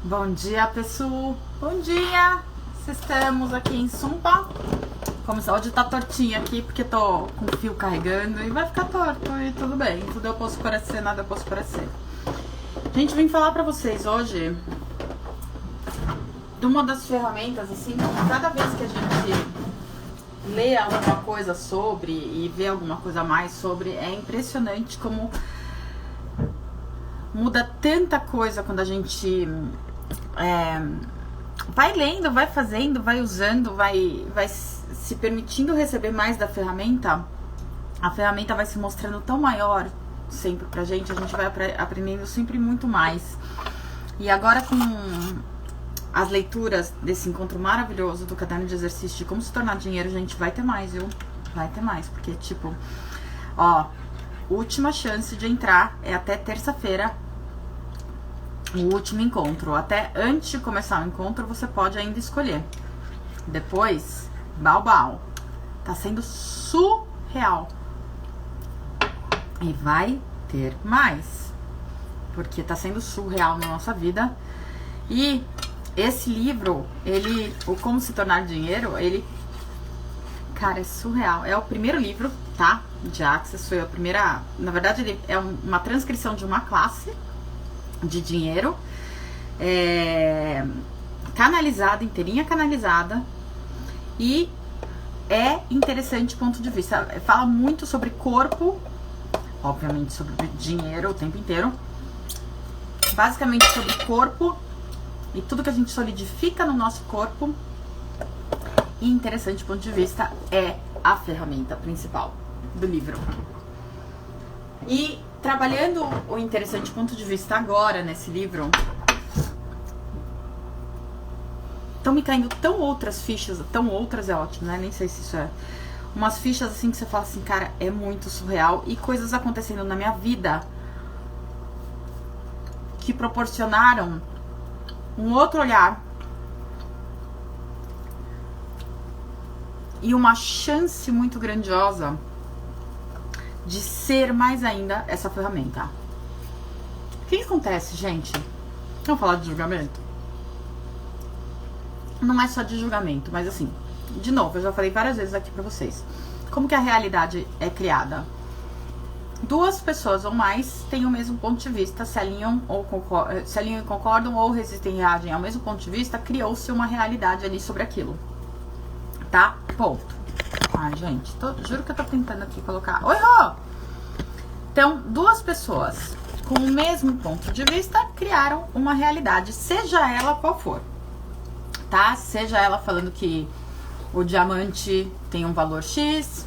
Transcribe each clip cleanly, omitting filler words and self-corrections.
Bom dia, pessoal. Bom dia. Estamos aqui em Sumpa. Hoje tá tortinho aqui porque tô com o fio carregando e vai ficar torto e tudo bem. Tudo eu posso parecer, nada eu posso parecer. Gente, vim falar pra vocês hoje de uma das ferramentas, assim, cada vez que a gente lê alguma coisa sobre e vê alguma coisa a mais sobre, é impressionante como muda tanta coisa quando a gente vai lendo, vai fazendo, vai usando, vai se permitindo receber mais da ferramenta. A ferramenta vai se mostrando tão maior sempre pra gente, a gente vai aprendendo sempre muito mais. E agora com as leituras desse encontro maravilhoso do caderno de exercício de como se tornar dinheiro, gente, vai ter mais, viu? Vai ter mais, porque tipo, ó, última chance de entrar é até terça-feira, o último encontro. Até antes de começar o encontro, você pode ainda escolher. Depois, bau. Tá sendo surreal. E vai ter mais, porque tá sendo surreal na nossa vida. E esse livro, o Como Se Tornar Dinheiro, cara, é surreal. É o primeiro livro, tá? De Access, foi a primeira. Na verdade, ele é uma transcrição de uma classe de dinheiro, canalizada, inteirinha canalizada, e é interessante ponto de vista. Fala muito sobre corpo, obviamente sobre dinheiro o tempo inteiro, basicamente sobre corpo e tudo que a gente solidifica no nosso corpo. E interessante ponto de vista é a ferramenta principal do livro. E trabalhando o interessante ponto de vista agora nesse livro, estão me caindo tão outras fichas, tão outras é ótimo, né? Nem sei se isso é. Umas fichas assim que você fala assim, cara, é muito surreal. E coisas acontecendo na minha vida que proporcionaram um outro olhar e uma chance muito grandiosa de ser mais ainda essa ferramenta. O que acontece, gente? Vamos falar de julgamento? Não é só de julgamento, mas assim, de novo, eu já falei várias vezes aqui pra vocês. Como que a realidade é criada? Duas pessoas ou mais têm o mesmo ponto de vista, se alinham e concordam, ou resistem e reagem ao mesmo ponto de vista, criou-se uma realidade ali sobre aquilo. Tá? Ponto. Ai, gente, juro que eu tô tentando aqui colocar. Oi, Rô! Então, duas pessoas com o mesmo ponto de vista criaram uma realidade, seja ela qual for, tá? Seja ela falando que o diamante tem um valor X,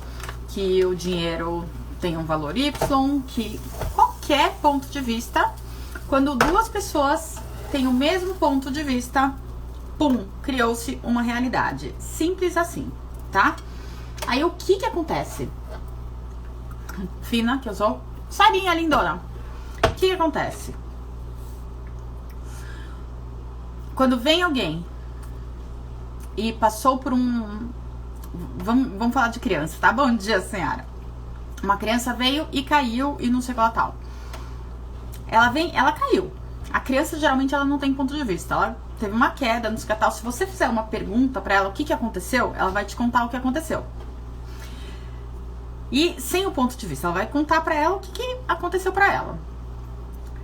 que o dinheiro tem um valor Y, que qualquer ponto de vista, quando duas pessoas têm o mesmo ponto de vista, pum, criou-se uma realidade. Simples assim, tá? Aí o que acontece? Fina, que eu sou. Sarinha lindona. O que acontece? Quando vem alguém e passou por um... Vamos falar de criança, tá? Bom dia, senhora. Uma criança veio e caiu e não sei qual tal. Ela caiu. A criança, geralmente, ela não tem ponto de vista. Ela teve uma queda, não sei o que tal. Se você fizer uma pergunta pra ela o que aconteceu, ela vai te contar o que aconteceu. E sem o ponto de vista, ela vai contar pra ela o que aconteceu pra ela.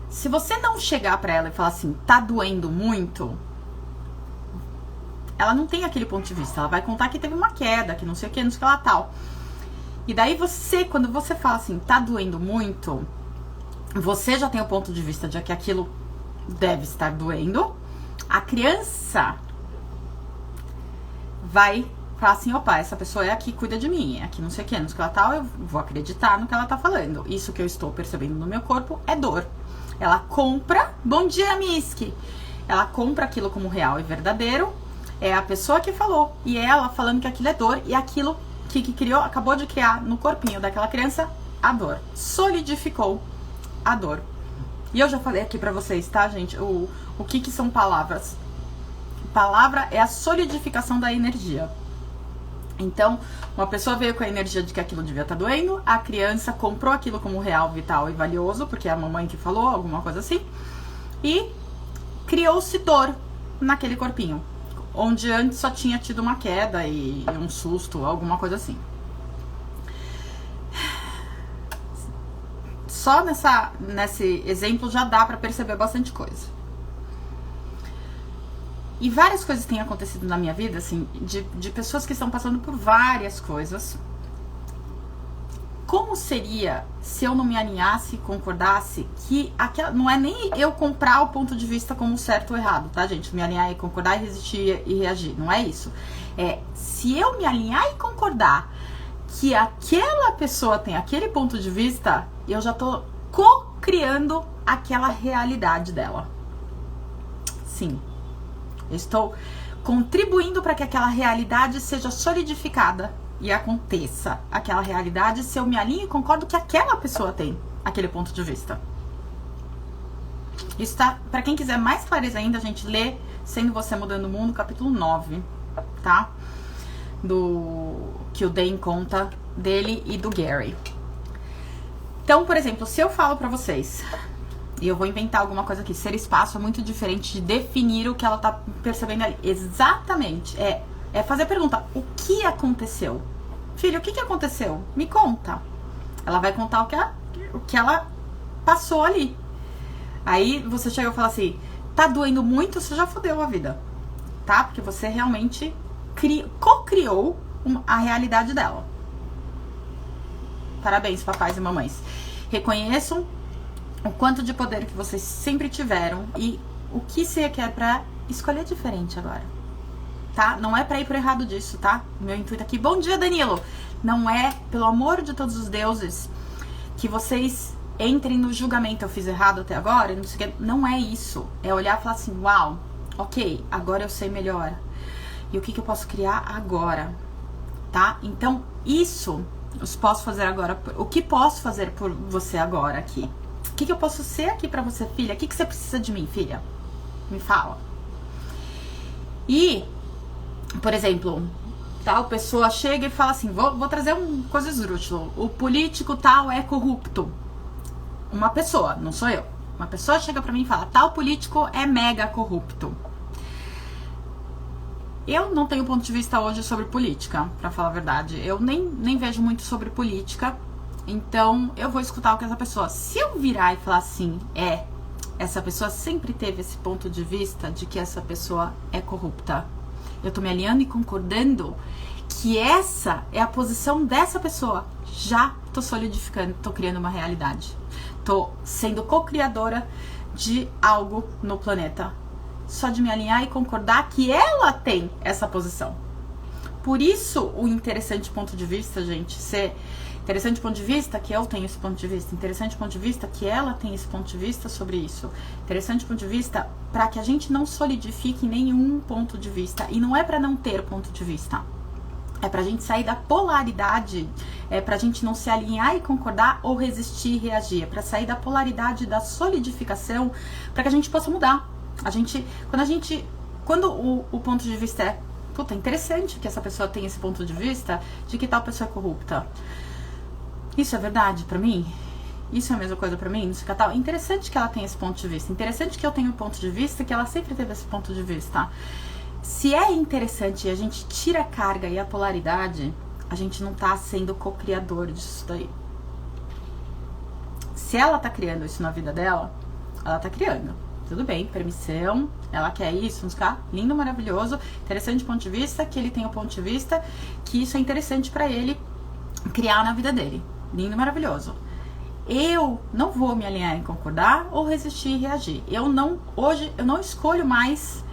Se você não chegar pra ela e falar assim, tá doendo muito, ela não tem aquele ponto de vista. Ela vai contar que teve uma queda, que não sei o que, não sei o que lá tal. E daí você, quando você fala assim, tá doendo muito, você já tem o ponto de vista de que aquilo deve estar doendo. A criança vai falar assim, opa, essa pessoa é aqui, cuida de mim, é aqui não sei o que, não sei o que ela tal, eu vou acreditar no que ela tá falando. Isso que eu estou percebendo no meu corpo é dor. Ela compra, bom dia, Miski. Ela compra aquilo como real e verdadeiro, é a pessoa que falou, e ela falando que aquilo é dor, e aquilo que criou, acabou de criar no corpinho daquela criança, a dor. Solidificou a dor. E eu já falei aqui pra vocês, tá, gente, o que são palavras. Palavra é a solidificação da energia. Então, uma pessoa veio com a energia de que aquilo devia estar doendo, a criança comprou aquilo como real, vital e valioso, porque é a mamãe que falou, alguma coisa assim, e criou-se dor naquele corpinho, onde antes só tinha tido uma queda e um susto, alguma coisa assim. Só nesse exemplo já dá pra perceber bastante coisa. E várias coisas têm acontecido na minha vida, assim, de pessoas que estão passando por várias coisas. Como seria se eu não me alinhasse e concordasse que aquela, não é nem eu comprar o ponto de vista como certo ou errado, tá, gente? Me alinhar e concordar e resistir e reagir, não é isso. É, se eu me alinhar e concordar que aquela pessoa tem aquele ponto de vista, eu já tô co-criando aquela realidade dela. Sim. Eu estou contribuindo para que aquela realidade seja solidificada e aconteça aquela realidade se eu me alinho e concordo que aquela pessoa tem aquele ponto de vista. Isso tá, para quem quiser mais clareza ainda, a gente lê Sendo Você Mudando o Mundo, capítulo 9, tá? Que o Dan conta dele e do Gary. Então, por exemplo, se eu falo pra vocês, e eu vou inventar alguma coisa aqui, ser espaço é muito diferente de definir o que ela tá percebendo ali. Exatamente. É fazer a pergunta, o que aconteceu? Filho, o que aconteceu? Me conta. Ela vai contar o que ela passou ali. Aí você chega e fala assim, tá doendo muito, você já fodeu a vida. Tá? Porque você realmente co-criou a realidade dela. Parabéns, papais e mamães. Reconheçam o quanto de poder que vocês sempre tiveram e o que você quer pra escolher diferente agora. Tá? Não é pra ir pro errado disso, tá? Meu intuito aqui. Bom dia, Danilo! Não é, pelo amor de todos os deuses, que vocês entrem no julgamento. Eu fiz errado até agora? Não sei o que. Não é isso. É olhar e falar assim, uau, ok, agora eu sei melhor. E o que eu posso criar agora? Tá? Então, isso eu posso fazer agora. O que posso fazer por você agora aqui? O que eu posso ser aqui pra você, filha? O que você precisa de mim, filha? Me fala. E, por exemplo, tal pessoa chega e fala assim, vou trazer uma coisa esdrúxula. O político tal é corrupto. Uma pessoa, não sou eu. Uma pessoa chega pra mim e fala, tal político é mega corrupto. Eu não tenho ponto de vista hoje sobre política, pra falar a verdade. Eu nem vejo muito sobre política. Então, eu vou escutar o que essa pessoa... Se eu virar e falar assim, essa pessoa sempre teve esse ponto de vista de que essa pessoa é corrupta. Eu tô me alinhando e concordando que essa é a posição dessa pessoa. Já tô solidificando, tô criando uma realidade. Tô sendo co-criadora de algo no planeta. Só de me alinhar e concordar que ela tem essa posição. Por isso, o interessante ponto de vista, gente, ser interessante ponto de vista que eu tenho esse ponto de vista, interessante ponto de vista que ela tem esse ponto de vista sobre isso, interessante ponto de vista para que a gente não solidifique nenhum ponto de vista, e não é para não ter ponto de vista, é pra gente sair da polaridade, é pra gente não se alinhar e concordar ou resistir e reagir, é pra sair da polaridade da solidificação, para que a gente possa mudar. Quando o ponto de vista é, puta, interessante que essa pessoa tenha esse ponto de vista de que tal pessoa é corrupta. Isso é verdade pra mim? Isso é a mesma coisa pra mim? Não sei o que tal. Interessante que ela tenha esse ponto de vista. Interessante que eu tenha um ponto de vista que ela sempre teve esse ponto de vista. Se é interessante e a gente tira a carga e a polaridade, a gente não tá sendo co-criador disso daí. Se ela tá criando isso na vida dela, ela tá criando. Tudo bem, permissão, ela quer isso, vamos ficar lindo, maravilhoso, interessante ponto de vista, que ele tem o ponto de vista, que isso é interessante pra ele criar na vida dele. Lindo, maravilhoso. Eu não vou me alinhar em concordar ou resistir e reagir. Hoje eu não escolho mais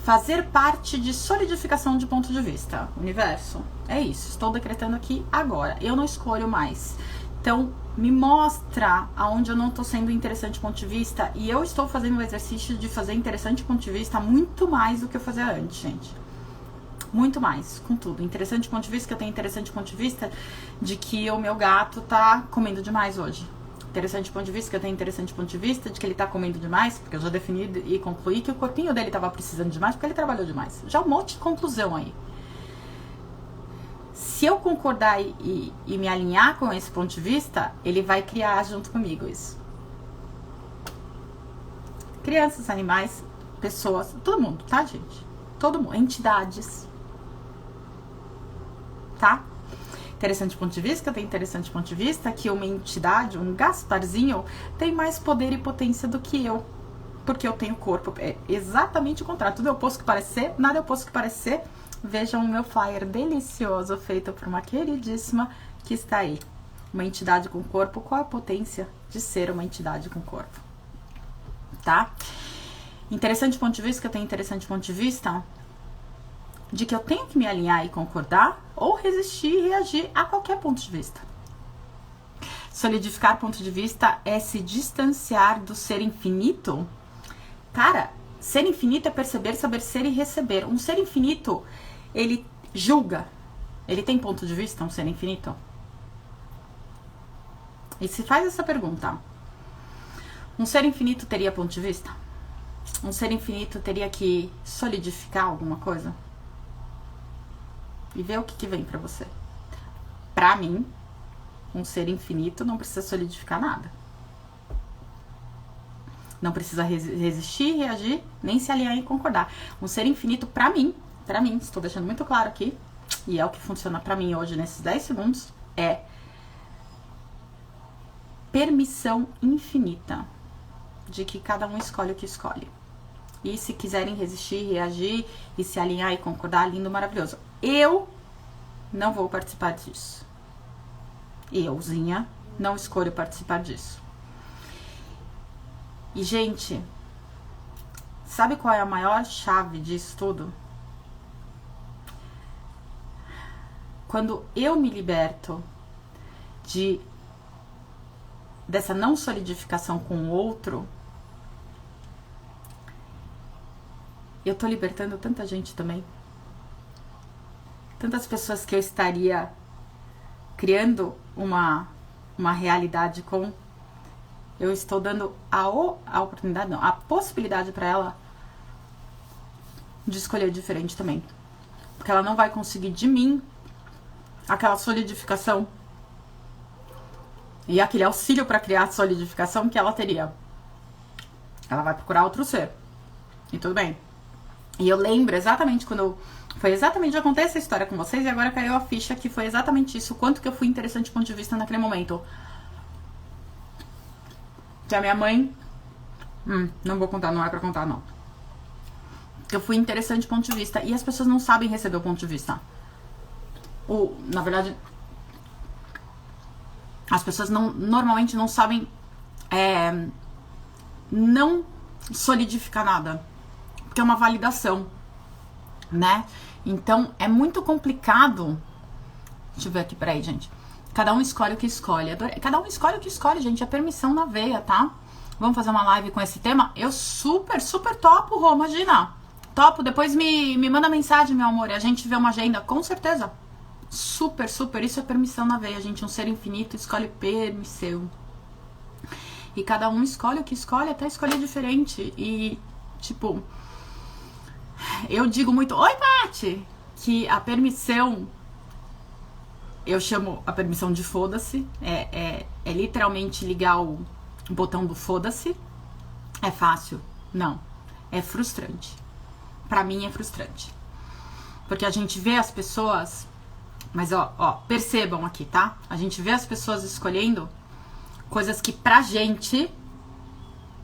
fazer parte de solidificação de ponto de vista. Universo, é isso. Estou decretando aqui agora. Eu não escolho mais. Então, me mostra aonde eu não estou sendo interessante ponto de vista. E eu estou fazendo o exercício de fazer interessante ponto de vista muito mais do que eu fazia antes, gente. Muito mais, com tudo. Interessante ponto de vista, que eu tenho interessante ponto de vista de que o meu gato tá comendo demais hoje. Interessante ponto de vista, que eu tenho interessante ponto de vista de que ele tá comendo demais, porque eu já defini e concluí que o corpinho dele tava precisando demais, porque ele trabalhou demais. Já um monte de conclusão aí. Se eu concordar e me alinhar com esse ponto de vista, ele vai criar junto comigo isso. Crianças, animais, pessoas, todo mundo, tá, gente? Todo mundo, entidades, tá? Interessante ponto de vista, tem interessante ponto de vista que uma entidade, um Gasparzinho, tem mais poder e potência do que eu, porque eu tenho corpo. É exatamente o contrário, tudo é oposto que parece ser, nada é oposto que parece ser. Vejam o meu flyer delicioso, feito por uma queridíssima que está aí. Uma entidade com corpo, qual a potência de ser uma entidade com corpo? Tá? Interessante ponto de vista, que eu tenho interessante ponto de vista de que eu tenho que me alinhar e concordar ou resistir e reagir a qualquer ponto de vista. Solidificar ponto de vista é se distanciar do ser infinito. Cara, ser infinito é perceber, saber ser e receber. Um ser infinito, ele julga. Ele tem ponto de vista, um ser infinito? E se faz essa pergunta, um ser infinito teria ponto de vista? Um ser infinito teria que solidificar alguma coisa? E ver o que vem pra você. Pra mim, um ser infinito não precisa solidificar nada. Não precisa resistir, reagir, nem se alinhar e concordar. Um ser infinito, pra mim, estou deixando muito claro aqui, e é o que funciona pra mim hoje nesses 10 segundos, é permissão infinita de que cada um escolhe o que escolhe. E se quiserem resistir, reagir e se alinhar e concordar, lindo, maravilhoso. Eu não vou participar disso. Euzinha, não escolho participar disso. E, gente, sabe qual é a maior chave disso tudo? Quando eu me liberto dessa não solidificação com o outro, eu tô libertando tanta gente também. Tantas pessoas que eu estaria criando uma realidade com. Eu estou dando a oportunidade, não, a possibilidade para ela de escolher diferente também. Porque ela não vai conseguir de mim aquela solidificação e aquele auxílio para criar a solidificação que ela teria. Ela vai procurar outro ser. E tudo bem. E eu lembro exatamente quando foi exatamente, já contei essa história com vocês e agora caiu a ficha que foi exatamente isso, o quanto que eu fui interessante do ponto de vista naquele momento. Que a minha mãe, não vou contar, não é pra contar não. Eu fui interessante do ponto de vista e as pessoas não sabem receber o ponto de vista. Na verdade, as pessoas normalmente não sabem não solidificar nada. Porque é uma validação, né? Então, é muito complicado. Deixa eu ver aqui, peraí, gente. Cada um escolhe o que escolhe. Cada um escolhe o que escolhe, gente. É permissão na veia, tá? Vamos fazer uma live com esse tema? Eu super, super topo, Rô, imagina. Topo, depois me manda mensagem, meu amor, e a gente vê uma agenda, com certeza. Super, super, isso é permissão na veia, gente. Um ser infinito escolhe permissão. E cada um escolhe o que escolhe, até escolher diferente. E, tipo, eu digo muito, oi, Paty, que a permissão, eu chamo a permissão de foda-se, é literalmente ligar o botão do foda-se. É fácil? Não. É frustrante. Pra mim é frustrante. Porque a gente vê as pessoas, mas ó, percebam aqui, tá? A gente vê as pessoas escolhendo coisas que pra gente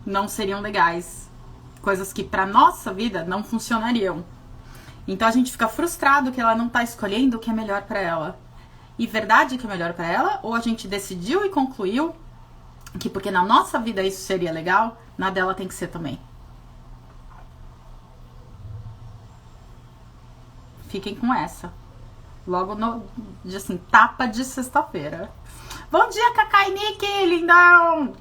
não seriam legais. Coisas que pra nossa vida não funcionariam. Então a gente fica frustrado que ela não tá escolhendo o que é melhor pra ela. E verdade que é melhor pra ela? Ou a gente decidiu e concluiu que porque na nossa vida isso seria legal, na dela tem que ser também. Fiquem com essa. Logo assim, tapa de sexta-feira. Bom dia, Cacai Nick, lindão!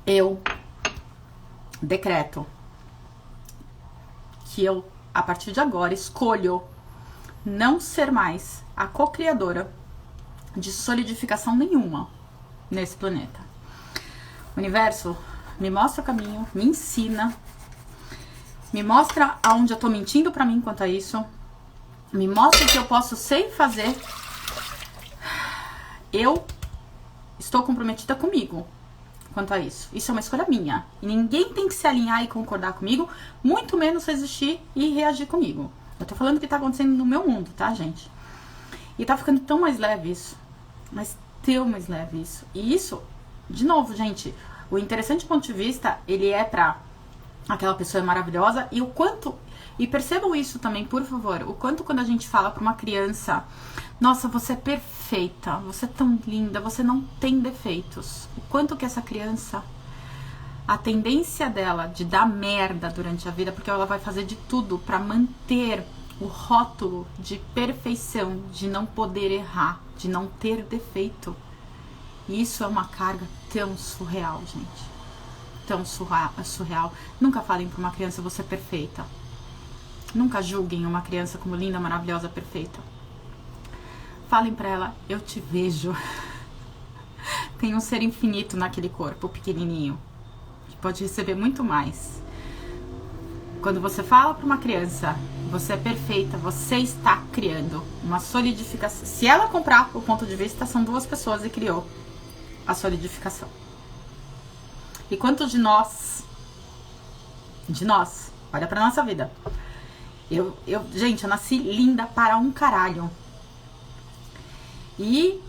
Eu decreto que eu, a partir de agora, escolho não ser mais a co-criadora de solidificação nenhuma nesse planeta. O universo me mostra o caminho, me ensina, me mostra aonde eu tô mentindo pra mim quanto a isso, me mostra o que eu posso ser e fazer. Eu estou comprometida comigo. quanto a isso. Isso é uma escolha minha. E ninguém tem que se alinhar e concordar comigo, muito menos resistir e reagir comigo. Eu tô falando o que tá acontecendo no meu mundo, tá, gente? E tá ficando tão mais leve isso. Mas tão mais leve isso. E isso, de novo, gente, o interessante ponto de vista, ele é pra aquela pessoa maravilhosa e o quanto... E percebam isso também, por favor, o quanto quando a gente fala pra uma criança, nossa, você é perfeita, você é tão linda, você não tem defeitos. O quanto que essa criança, a tendência dela de dar merda durante a vida, porque ela vai fazer de tudo pra manter o rótulo de perfeição, de não poder errar, de não ter defeito. E isso é uma carga tão surreal, gente. Tão surreal. Nunca falem pra uma criança, você é perfeita. Nunca julguem uma criança como linda, maravilhosa, perfeita. Falem pra ela, eu te vejo. Tem um ser infinito naquele corpo pequenininho, que pode receber muito mais. Quando você fala pra uma criança, você é perfeita, você está criando uma solidificação. Se ela comprar o ponto de vista, são duas pessoas e criou a solidificação. E quantos de nós, olha pra nossa vida. Gente, eu nasci linda para um caralho. E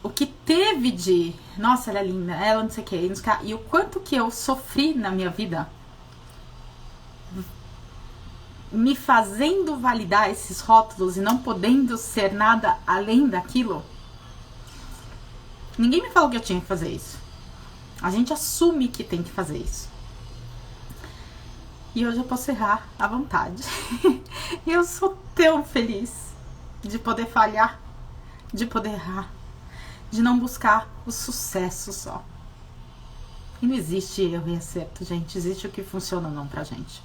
o que teve de, nossa, ela é linda, ela não sei o que, e o quanto que eu sofri na minha vida, me fazendo validar esses rótulos e não podendo ser nada além daquilo. Ninguém me falou que eu tinha que fazer isso. A gente assume que tem que fazer isso. E hoje eu posso errar à vontade. E eu sou tão feliz de poder falhar, de poder errar, de não buscar o sucesso só. E não existe erro e acerto, gente. Existe o que funciona ou não pra gente.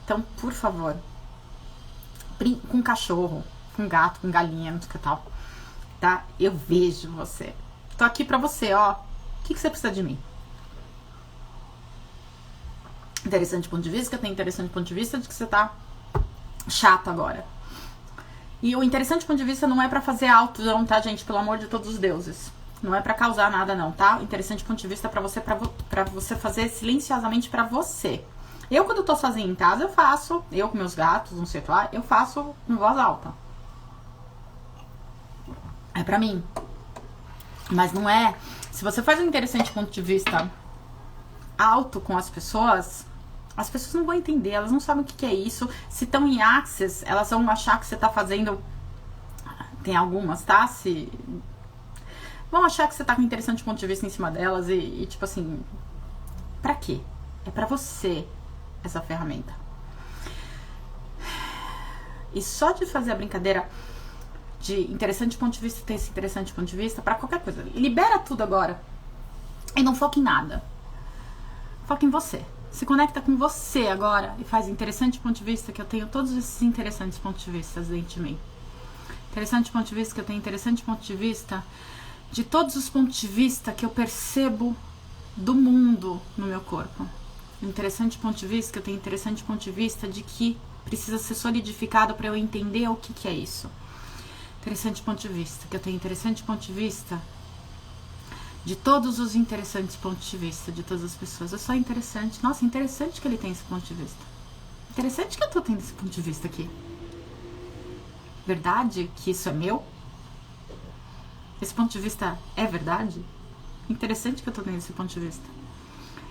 Então, por favor, com cachorro, com gato, com galinha, não sei o que tal, tá? Eu vejo você. Tô aqui pra você, ó. O que você precisa de mim? Interessante ponto de vista, que eu tenho interessante ponto de vista de que você tá chato agora. E o interessante ponto de vista não é pra fazer alto, não, tá, gente? Pelo amor de todos os deuses. Não é pra causar nada, não, tá? O interessante ponto de vista é pra você fazer silenciosamente pra você. Eu, quando tô sozinha em casa, eu faço. Eu com meus gatos, não sei o que lá, eu faço com voz alta. É pra mim. Mas não é... Se você faz um interessante ponto de vista alto com as pessoas não vão entender, elas não sabem o que é isso. Se estão em access, elas vão achar que você tá fazendo... Tem algumas, tá? Vão achar que você tá com um interessante ponto de vista em cima delas e tipo assim... Pra quê? É pra você essa ferramenta. E só de fazer a brincadeira de interessante ponto de vista, ter esse interessante ponto de vista pra qualquer coisa. Libera tudo agora. E não foca em nada. Foca em você. Se conecta com você agora e faz interessante ponto de vista, que eu tenho todos esses interessantes pontos de vista dentro de mim. Interessante ponto de vista, que eu tenho interessante ponto de vista de todos os pontos de vista que eu percebo do mundo no meu corpo. Interessante ponto de vista, que eu tenho interessante ponto de vista de que precisa ser solidificado para eu entender o que é isso. Interessante ponto de vista, que eu tenho interessante ponto de vista de todos os interessantes pontos de vista de todas as pessoas. É só interessante. Nossa, interessante que ele tem esse ponto de vista. Interessante que eu tô tendo esse ponto de vista aqui. Verdade que isso é meu? Esse ponto de vista é verdade? Interessante que eu tô tendo esse ponto de vista.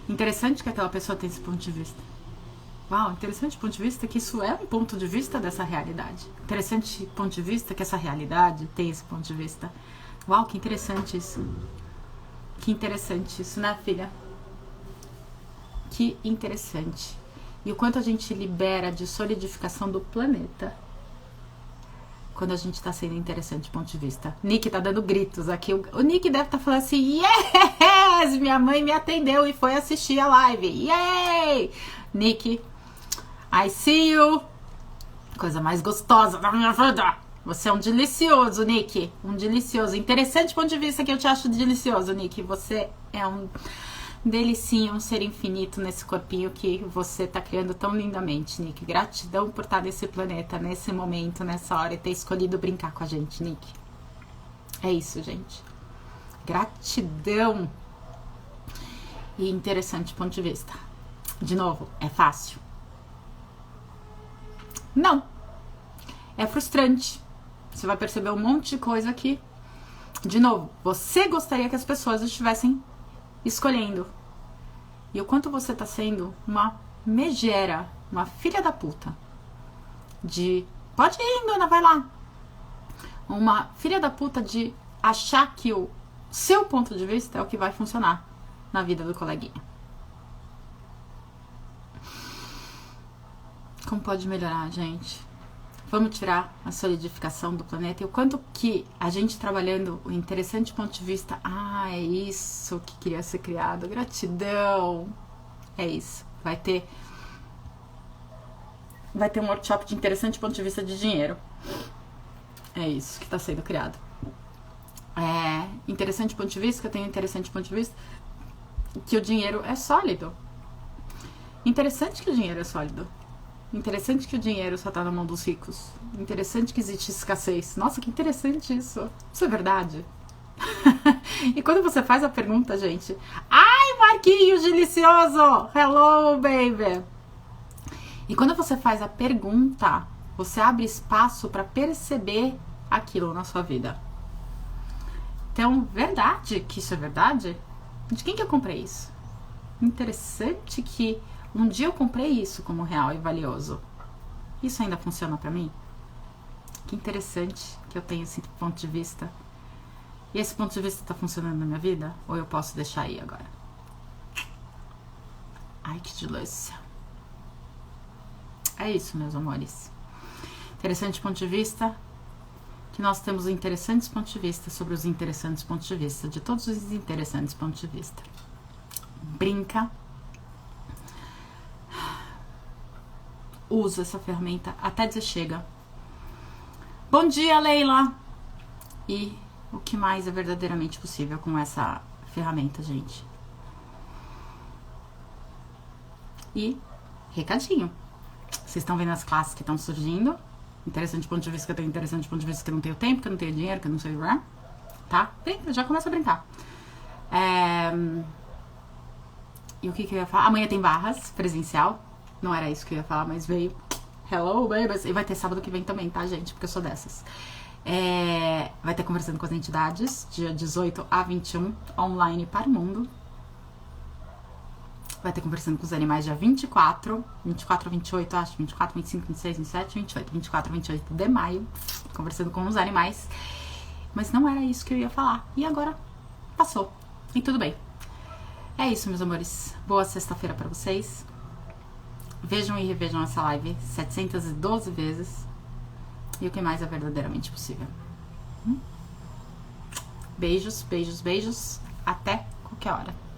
Interessante que aquela pessoa tem esse ponto de vista. Uau, interessante ponto de vista que isso é um ponto de vista dessa realidade. Interessante ponto de vista que essa realidade tem esse ponto de vista. Uau, que interessante isso. Que interessante isso, né, filha? Que interessante. E o quanto a gente libera de solidificação do planeta quando a gente tá sendo interessante ponto de vista. Nick tá dando gritos aqui. O Nick deve estar falando assim, yes! Minha mãe me atendeu e foi assistir a live. Yay! Nick, I see you. Coisa mais gostosa da minha vida. Você é um delicioso, Nick. Um delicioso. Interessante ponto de vista que eu te acho delicioso, Nick. Você é um delicinho, um ser infinito nesse corpinho que você tá criando tão lindamente, Nick. Gratidão por estar nesse planeta, nesse momento, nessa hora e ter escolhido brincar com a gente, Nick. É isso, gente. Gratidão e interessante ponto de vista. De novo, é fácil? Não. É frustrante. Você vai perceber um monte de coisa aqui. De novo, você gostaria que as pessoas estivessem escolhendo. E o quanto você tá sendo uma megera, uma filha da puta. Pode ir, dona, vai lá. Uma filha da puta de achar que o seu ponto de vista é o que vai funcionar na vida do coleguinha. Como pode melhorar, gente? Vamos tirar a solidificação do planeta e o quanto que a gente trabalhando o interessante ponto de vista, é isso que queria ser criado, gratidão, é isso, vai ter um workshop de interessante ponto de vista de dinheiro, é isso que está sendo criado. Interessante ponto de vista, que eu tenho interessante ponto de vista, que o dinheiro é sólido, interessante que o dinheiro é sólido. Interessante que o dinheiro só tá na mão dos ricos. Interessante que existe escassez. Nossa, que interessante isso. Isso é verdade? E quando você faz a pergunta, gente... Ai, Marquinhos delicioso! Hello, baby! E quando você faz a pergunta, você abre espaço para perceber aquilo na sua vida. Então, verdade que isso é verdade? De quem que eu comprei isso? Interessante que... Um dia eu comprei isso como real e valioso. Isso ainda funciona pra mim? Que interessante que eu tenho esse ponto de vista. E esse ponto de vista tá funcionando na minha vida? Ou eu posso deixar aí agora? Ai, que delícia. É isso, meus amores. Interessante ponto de vista. Que nós temos interessantes pontos de vista sobre os interessantes pontos de vista. De todos os interessantes pontos de vista. Brinca. Usa essa ferramenta até dizer chega. Bom dia, Leila! E o que mais é verdadeiramente possível com essa ferramenta, gente? E recadinho. Vocês estão vendo as classes que estão surgindo. Interessante ponto de vista que eu tenho, interessante ponto de vista que eu não tenho tempo, que eu não tenho dinheiro, que eu não sei, tá? Brinca, já começa a brincar. E o que eu ia falar? Amanhã tem barras presencial. Não era isso que eu ia falar, mas veio. Hello, babies. E vai ter sábado que vem também, tá, gente? Porque eu sou dessas. Vai ter conversando com as entidades, dia 18 a 21, online para o mundo. Vai ter conversando com os animais dia 24 a 28, acho. 24, 25, 26, 27, 28. 24 a 28 de maio. Conversando com os animais. Mas não era isso que eu ia falar. E agora passou. E tudo bem. É isso, meus amores. Boa sexta-feira pra vocês. Vejam e revejam essa live 712 vezes. E o que mais é verdadeiramente possível. Beijos, beijos, beijos. Até qualquer hora.